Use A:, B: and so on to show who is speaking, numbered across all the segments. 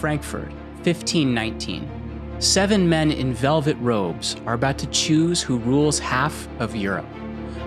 A: Frankfurt, 1519. 7 men in velvet robes are about to choose who rules half of Europe.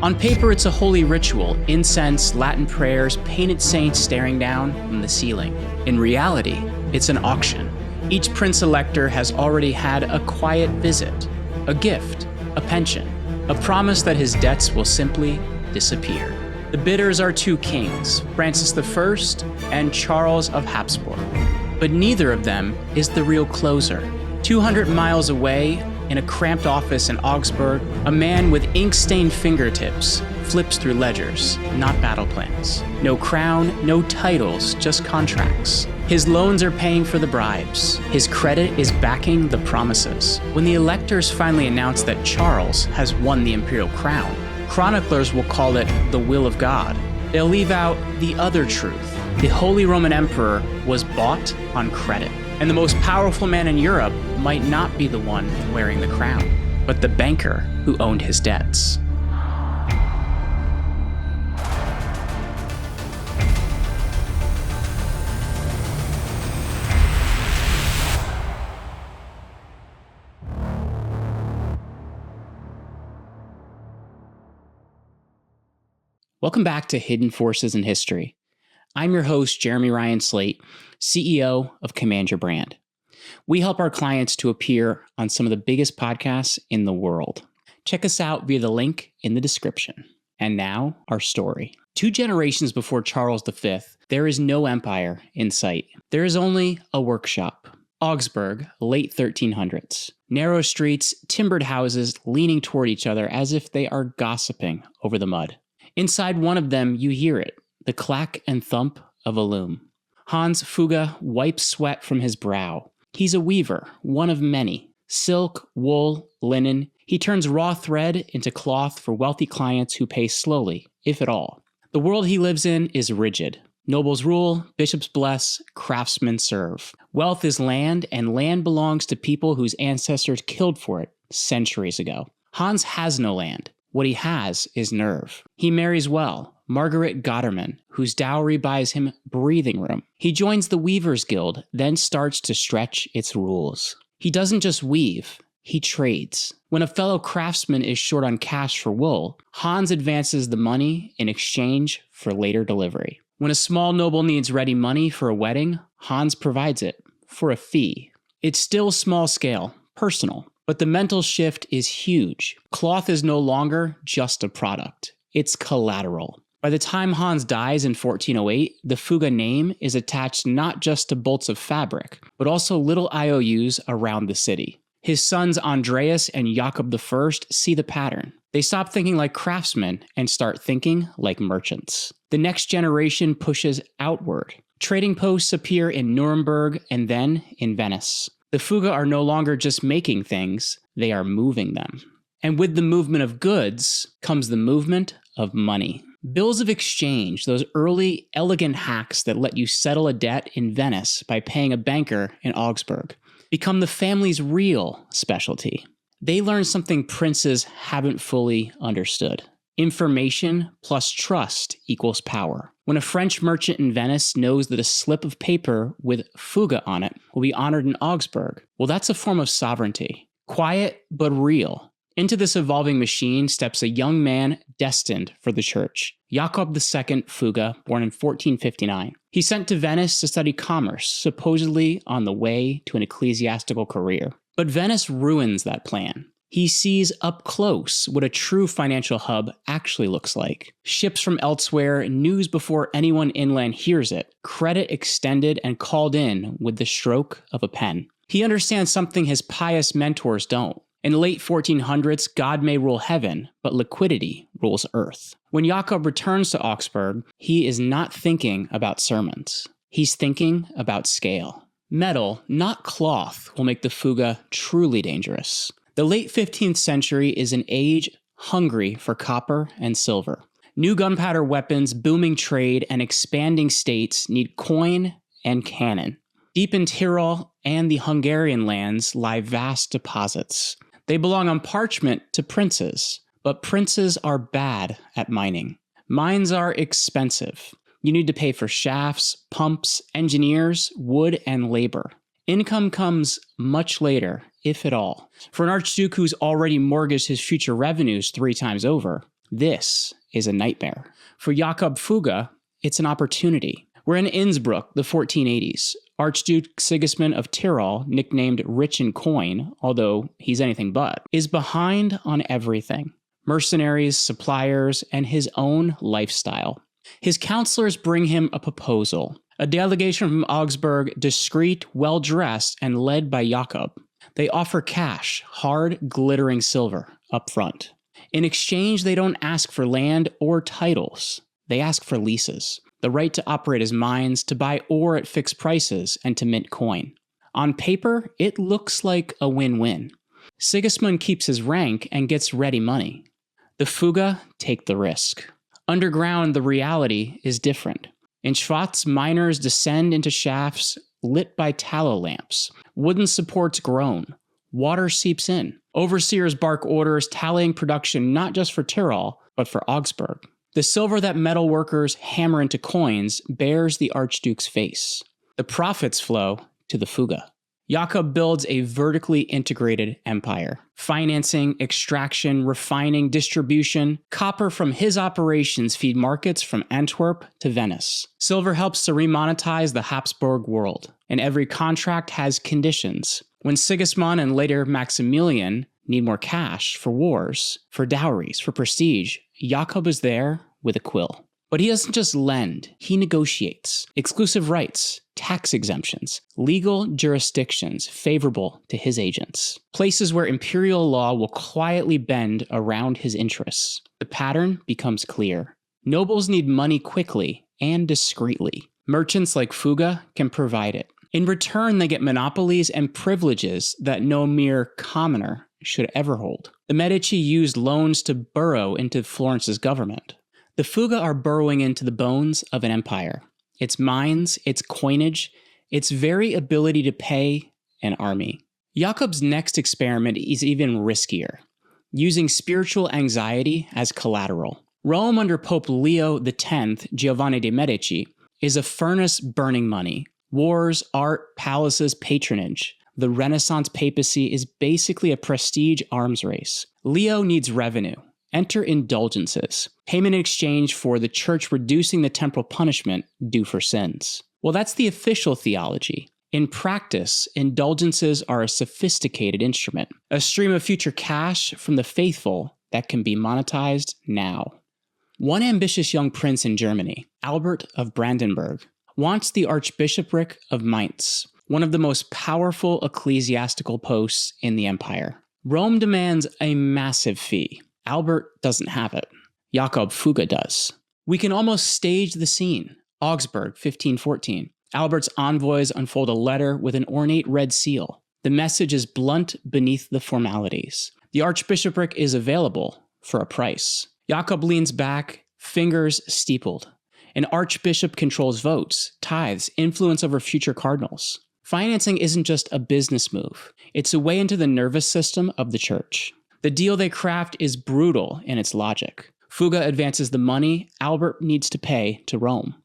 A: On paper, it's a holy ritual, incense, Latin prayers, painted saints staring down from the ceiling. In reality, it's an auction. Each prince-elector has already had a quiet visit, a gift, a pension, a promise that his debts will simply disappear. The bidders are 2 kings, Francis I and Charles of Habsburg. But neither of them is the real closer. 200 miles away, in a cramped office in Augsburg, a man with ink-stained fingertips flips through ledgers, not battle plans. No crown, no titles, just contracts. His loans are paying for the bribes. His credit is backing the promises. When the electors finally announce that Charles has won the imperial crown, chroniclers will call it the will of God. They'll leave out the other truth. The Holy Roman Emperor was bought on credit. And the most powerful man in Europe might not be the one wearing the crown, but the banker who owned his debts. Welcome back to Hidden Forces in History. I'm your host, Jeremy Ryan Slate, CEO of Command Your Brand. We help our clients to appear on some of the biggest podcasts in the world. Check us out via the link in the description. And now, our story. 2 generations before Charles V, there is no empire in sight. There is only a workshop. Augsburg, late 1300s. Narrow streets, timbered houses leaning toward each other as if they are gossiping over the mud. Inside one of them, you hear it. The clack and thump of a loom. Hans Fugger wipes sweat from his brow. He's a weaver, one of many. Silk, wool, linen. He turns raw thread into cloth for wealthy clients who pay slowly, if at all. The world he lives in is rigid. Nobles rule, bishops bless, craftsmen serve. Wealth is land, and land belongs to people whose ancestors killed for it centuries ago. Hans has no land. What he has is nerve. He marries well, Margaret Gotterman, whose dowry buys him breathing room. He joins the Weavers Guild, then starts to stretch its rules. He doesn't just weave, he trades. When a fellow craftsman is short on cash for wool, Hans advances the money in exchange for later delivery. When a small noble needs ready money for a wedding, Hans provides it for a fee. It's still small scale, personal. But the mental shift is huge. Cloth is no longer just a product. It's collateral. By the time Hans dies in 1408, the Fugger name is attached not just to bolts of fabric, but also little IOUs around the city. His sons Andreas and Jakob I see the pattern. They stop thinking like craftsmen and start thinking like merchants. The next generation pushes outward. Trading posts appear in Nuremberg and then in Venice. The Fugger are no longer just making things, they are moving them. And with the movement of goods comes the movement of money. Bills of exchange, those early elegant hacks that let you settle a debt in Venice by paying a banker in Augsburg, become the family's real specialty. They learn something princes haven't fully understood. Information plus trust equals power. When a French merchant in Venice knows that a slip of paper with Fugger on it will be honored in Augsburg, well, that's a form of sovereignty. Quiet, but real. Into this evolving machine steps a young man destined for the church, Jakob II Fugger, born in 1459. He's sent to Venice to study commerce, supposedly on the way to an ecclesiastical career. But Venice ruins that plan. He sees up close what a true financial hub actually looks like. Ships from elsewhere, news before anyone inland hears it, credit extended and called in with the stroke of a pen. He understands something his pious mentors don't. In the late 1400s, God may rule heaven, but liquidity rules earth. When Jakob returns to Augsburg, he is not thinking about sermons. He's thinking about scale. Metal, not cloth, will make the Fugger truly dangerous. The late 15th century is an age hungry for copper and silver. New gunpowder weapons, booming trade, and expanding states need coin and cannon. Deep in Tyrol and the Hungarian lands lie vast deposits. They belong on parchment to princes, but princes are bad at mining. Mines are expensive. You need to pay for shafts, pumps, engineers, wood, and labor. Income comes much later, if at all. For an archduke who's already mortgaged his future revenues 3 times over, this is a nightmare. For Jakob Fugger, it's an opportunity. We're in Innsbruck, the 1480s. Archduke Sigismund of Tyrol, nicknamed Rich in Coin, although he's anything but, is behind on everything. Mercenaries, suppliers, and his own lifestyle. His counselors bring him a proposal. A delegation from Augsburg, discreet, well-dressed, and led by Jakob. They offer cash, hard, glittering silver, up front. In exchange, they don't ask for land or titles. They ask for leases. The right to operate as mines, to buy ore at fixed prices, and to mint coin. On paper, it looks like a win-win. Sigismund keeps his rank and gets ready money. The Fugger take the risk. Underground, the reality is different. In Schwarz, miners descend into shafts lit by tallow lamps. Wooden supports groan. Water seeps in. Overseers bark orders tallying production not just for Tyrol, but for Augsburg. The silver that metal workers hammer into coins bears the Archduke's face. The profits flow to the Fugger. Jakob builds a vertically integrated empire. Financing, extraction, refining, distribution. Copper from his operations feed markets from Antwerp to Venice. Silver helps to remonetize the Habsburg world. And every contract has conditions. When Sigismund and later Maximilian need more cash for wars, for dowries, for prestige, Jakob is there with a quill. But he doesn't just lend, he negotiates. Exclusive rights, tax exemptions, legal jurisdictions favorable to his agents. Places where imperial law will quietly bend around his interests. The pattern becomes clear. Nobles need money quickly and discreetly. Merchants like Fugger can provide it. In return, they get monopolies and privileges that no mere commoner should ever hold. The Medici used loans to burrow into Florence's government. The Fugger are burrowing into the bones of an empire. Its mines, its coinage, its very ability to pay an army. Jakob's next experiment is even riskier, using spiritual anxiety as collateral. Rome under Pope Leo X, Giovanni de' Medici, is a furnace burning money. Wars, art, palaces, patronage. The Renaissance papacy is basically a prestige arms race. Leo needs revenue. Enter indulgences, payment in exchange for the church reducing the temporal punishment due for sins. Well, that's the official theology. In practice, indulgences are a sophisticated instrument, a stream of future cash from the faithful that can be monetized now. One ambitious young prince in Germany, Albert of Brandenburg, wants the archbishopric of Mainz, one of the most powerful ecclesiastical posts in the empire. Rome demands a massive fee. Albert doesn't have it. Jakob Fugger does. We can almost stage the scene. Augsburg, 1514. Albert's envoys unfold a letter with an ornate red seal. The message is blunt beneath the formalities. The archbishopric is available for a price. Jakob leans back, fingers steepled. An archbishop controls votes, tithes, influence over future cardinals. Financing isn't just a business move. It's a way into the nervous system of the church. The deal they craft is brutal in its logic. Fugger advances the money Albert needs to pay to Rome.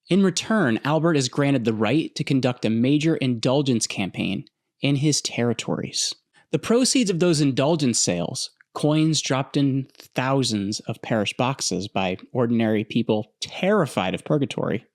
A: In return, Albert is granted the right to conduct a major indulgence campaign in his territories. The proceeds of those indulgence sales, coins dropped in thousands of parish boxes by ordinary people terrified of purgatory,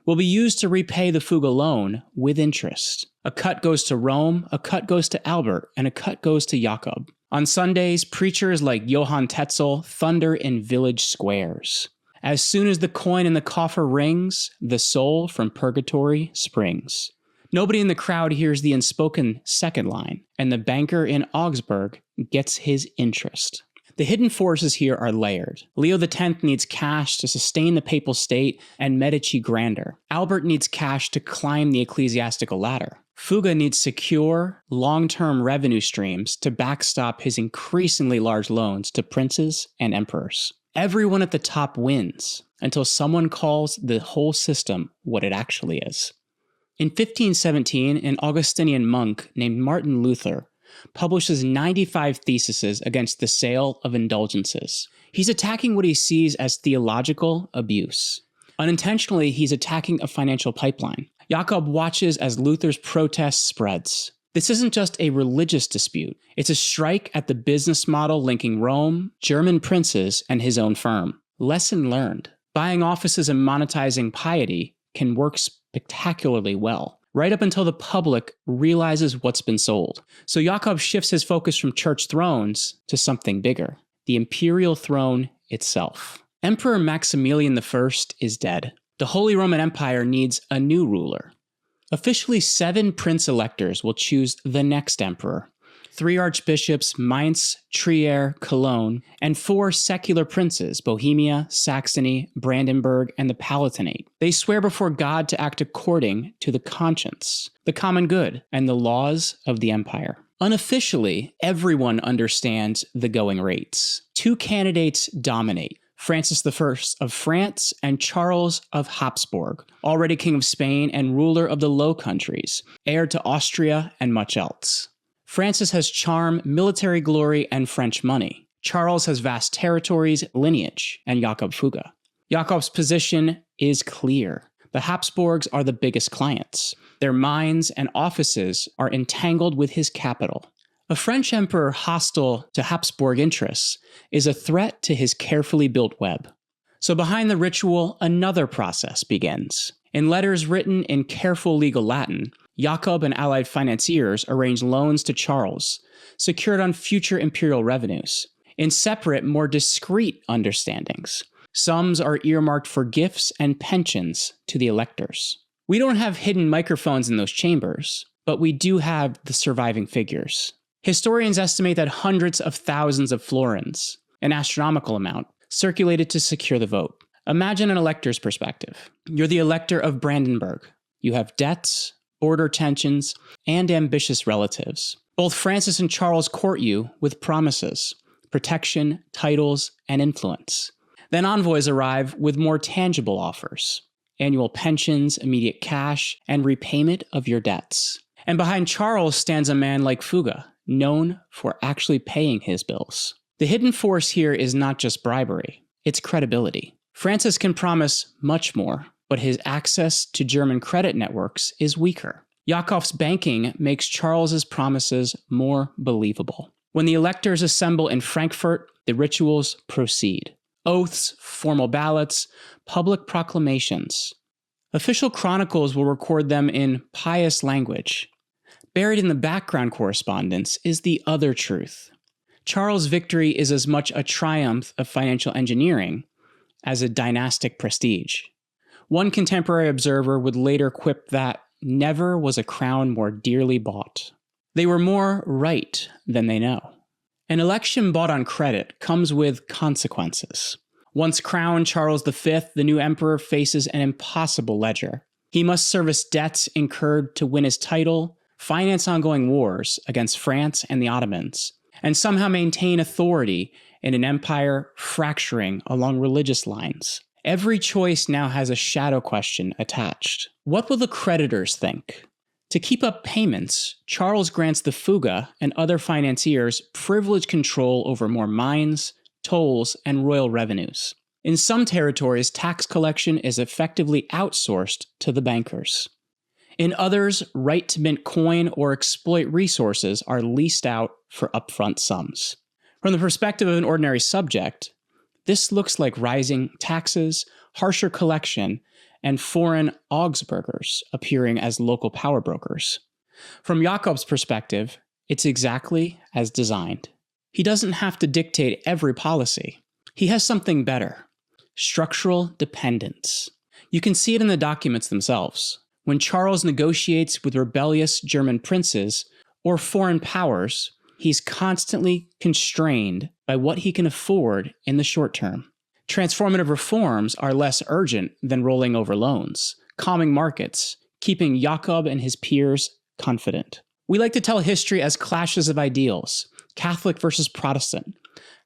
A: will be used to repay the Fugger loan with interest. A cut goes to Rome, a cut goes to Albert, and a cut goes to Jakob. On Sundays, preachers like Johann Tetzel thunder in village squares. As soon as the coin in the coffer rings, the soul from purgatory springs. Nobody in the crowd hears the unspoken second line, and the banker in Augsburg gets his interest. The hidden forces here are layered. Leo X needs cash to sustain the papal state and Medici grandeur. Albert needs cash to climb the ecclesiastical ladder. Fugger needs secure, long-term revenue streams to backstop his increasingly large loans to princes and emperors. Everyone at the top wins until someone calls the whole system what it actually is. In 1517, an Augustinian monk named Martin Luther publishes 95 theses against the sale of indulgences. He's attacking what he sees as theological abuse. Unintentionally, he's attacking a financial pipeline. Jakob watches as Luther's protest spreads. This isn't just a religious dispute, it's a strike at the business model linking Rome, German princes, and his own firm. Lesson learned. Buying offices and monetizing piety can work spectacularly well, right up until the public realizes what's been sold. So Jakob shifts his focus from church thrones to something bigger, the imperial throne itself. Emperor Maximilian I is dead. The Holy Roman Empire needs a new ruler. Officially, 7 prince-electors will choose the next emperor. 3 archbishops, Mainz, Trier, Cologne, and 4 secular princes, Bohemia, Saxony, Brandenburg, and the Palatinate. They swear before God to act according to the conscience, the common good, and the laws of the empire. Unofficially, everyone understands the going rates. 2 candidates dominate. Francis I of France and Charles of Habsburg, already King of Spain and ruler of the Low Countries, heir to Austria and much else. Francis has charm, military glory, and French money. Charles has vast territories, lineage, and Jakob Fugger. Jakob's position is clear. The Habsburgs are the biggest clients. Their mines and offices are entangled with his capital. A French emperor hostile to Habsburg interests is a threat to his carefully built web. So behind the ritual, another process begins. In letters written in careful legal Latin, Jakob and allied financiers arrange loans to Charles, secured on future imperial revenues. In separate, more discreet understandings, sums are earmarked for gifts and pensions to the electors. We don't have hidden microphones in those chambers, but we do have the surviving figures. Historians estimate that hundreds of thousands of florins, an astronomical amount, circulated to secure the vote. Imagine an elector's perspective. You're the elector of Brandenburg. You have debts, border tensions, and ambitious relatives. Both Francis and Charles court you with promises, protection, titles, and influence. Then envoys arrive with more tangible offers: annual pensions, immediate cash, and repayment of your debts. And behind Charles stands a man like Fugger, known for actually paying his bills. The hidden force here is not just bribery, it's credibility. Francis can promise much more, but his access to German credit networks is weaker. Jakob's banking makes Charles's promises more believable. When the electors assemble in Frankfurt, the rituals proceed. Oaths, formal ballots, public proclamations. Official chronicles will record them in pious language. Buried in the background correspondence is the other truth. Charles' victory is as much a triumph of financial engineering as a dynastic prestige. One contemporary observer would later quip that never was a crown more dearly bought. They were more right than they know. An election bought on credit comes with consequences. Once crowned Charles V, the new emperor faces an impossible ledger. He must service debts incurred to win his title, finance ongoing wars against France and the Ottomans, and somehow maintain authority in an empire fracturing along religious lines. Every choice now has a shadow question attached. What will the creditors think? To keep up payments, Charles grants the Fugger and other financiers privileged control over more mines, tolls, and royal revenues. In some territories, tax collection is effectively outsourced to the bankers. In others, right to mint coin or exploit resources are leased out for upfront sums. From the perspective of an ordinary subject, this looks like rising taxes, harsher collection, and foreign Augsburgers appearing as local power brokers. From Jakob's perspective, it's exactly as designed. He doesn't have to dictate every policy. He has something better: structural dependence. You can see it in the documents themselves. When Charles negotiates with rebellious German princes or foreign powers, he's constantly constrained by what he can afford in the short term. Transformative reforms are less urgent than rolling over loans, calming markets, keeping Jakob and his peers confident. We like to tell history as clashes of ideals: Catholic versus Protestant,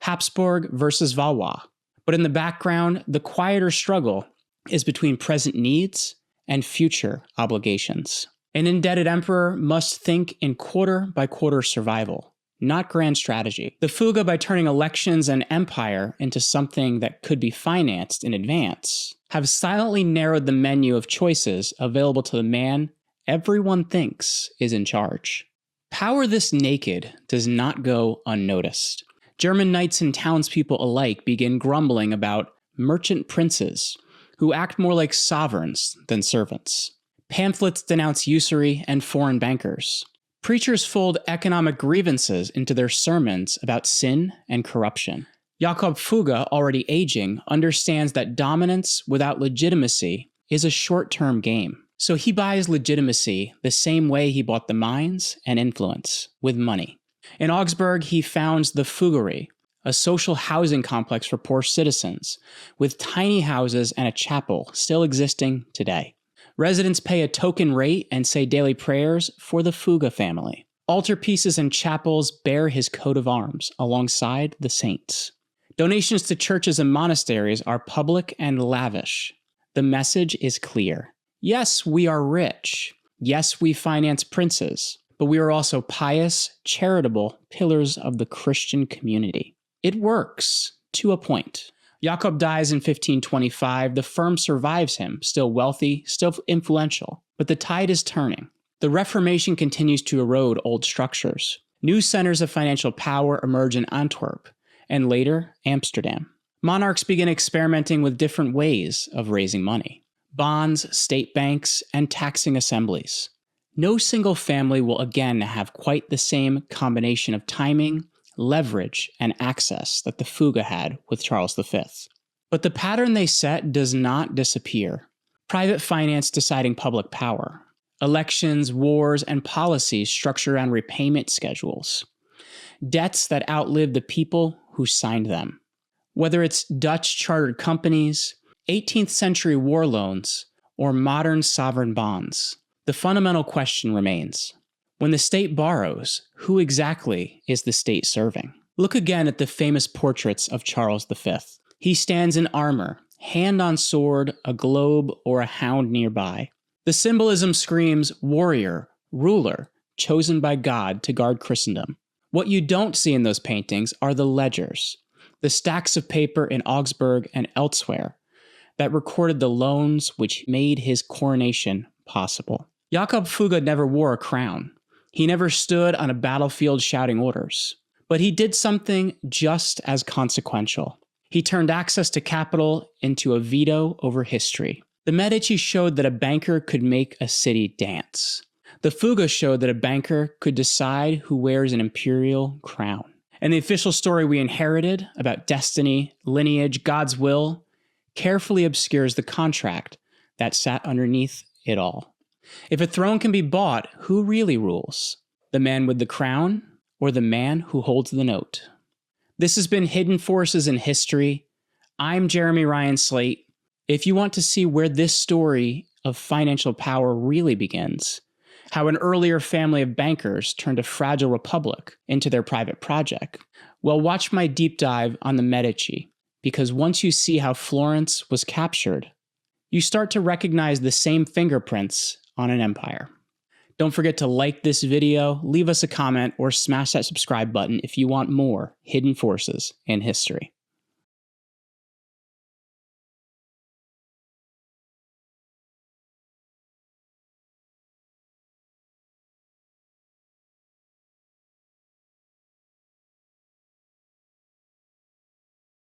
A: Habsburg versus Valois. But in the background, the quieter struggle is between present needs and future obligations. An indebted emperor must think in quarter-by-quarter survival, not grand strategy. The Fugger, by turning elections and empire into something that could be financed in advance, have silently narrowed the menu of choices available to the man everyone thinks is in charge. Power this naked does not go unnoticed. German knights and townspeople alike begin grumbling about merchant princes who act more like sovereigns than servants. Pamphlets denounce usury and foreign bankers. Preachers fold economic grievances into their sermons about sin and corruption. Jakob Fugger, already aging, understands that dominance without legitimacy is a short-term game. So he buys legitimacy the same way he bought the mines and influence, with money. In Augsburg, he founds the Fuggerai, a social housing complex for poor citizens, with tiny houses and a chapel still existing today. Residents pay a token rate and say daily prayers for the Fugger family. Altarpieces and chapels bear his coat of arms alongside the saints. Donations to churches and monasteries are public and lavish. The message is clear. Yes, we are rich. Yes, we finance princes. But we are also pious, charitable pillars of the Christian community. It works, to a point. Jakob dies in 1525. The firm survives him, still wealthy, still influential. But the tide is turning. The Reformation continues to erode old structures. New centers of financial power emerge in Antwerp, and later, Amsterdam. Monarchs begin experimenting with different ways of raising money. Bonds, state banks, and taxing assemblies. No single family will again have quite the same combination of timing, leverage, and access that the Fugger had with Charles V. But the pattern they set does not disappear. Private finance deciding public power. Elections, wars, and policies structured around repayment schedules. Debts that outlive the people who signed them. Whether it's Dutch chartered companies, 18th century war loans, or modern sovereign bonds, the fundamental question remains. When the state borrows, who exactly is the state serving? Look again at the famous portraits of Charles V. He stands in armor, hand on sword, a globe, or a hound nearby. The symbolism screams warrior, ruler, chosen by God to guard Christendom. What you don't see in those paintings are the ledgers, the stacks of paper in Augsburg and elsewhere that recorded the loans which made his coronation possible. Jakob Fugger never wore a crown. He never stood on a battlefield shouting orders. But he did something just as consequential. He turned access to capital into a veto over history. The Medici showed that a banker could make a city dance. The Fugger showed that a banker could decide who wears an imperial crown. And the official story we inherited about destiny, lineage, God's will, carefully obscures the contract that sat underneath it all. If a throne can be bought, who really rules? The man with the crown or the man who holds the note? This has been Hidden Forces in History. I'm Jeremy Ryan Slate. If you want to see where this story of financial power really begins, how an earlier family of bankers turned a fragile republic into their private project, well, watch my deep dive on the Medici, because once you see how Florence was captured, you start to recognize the same fingerprints on an empire. Don't forget to like this video, leave us a comment, or smash that subscribe button if you want more Hidden Forces in History.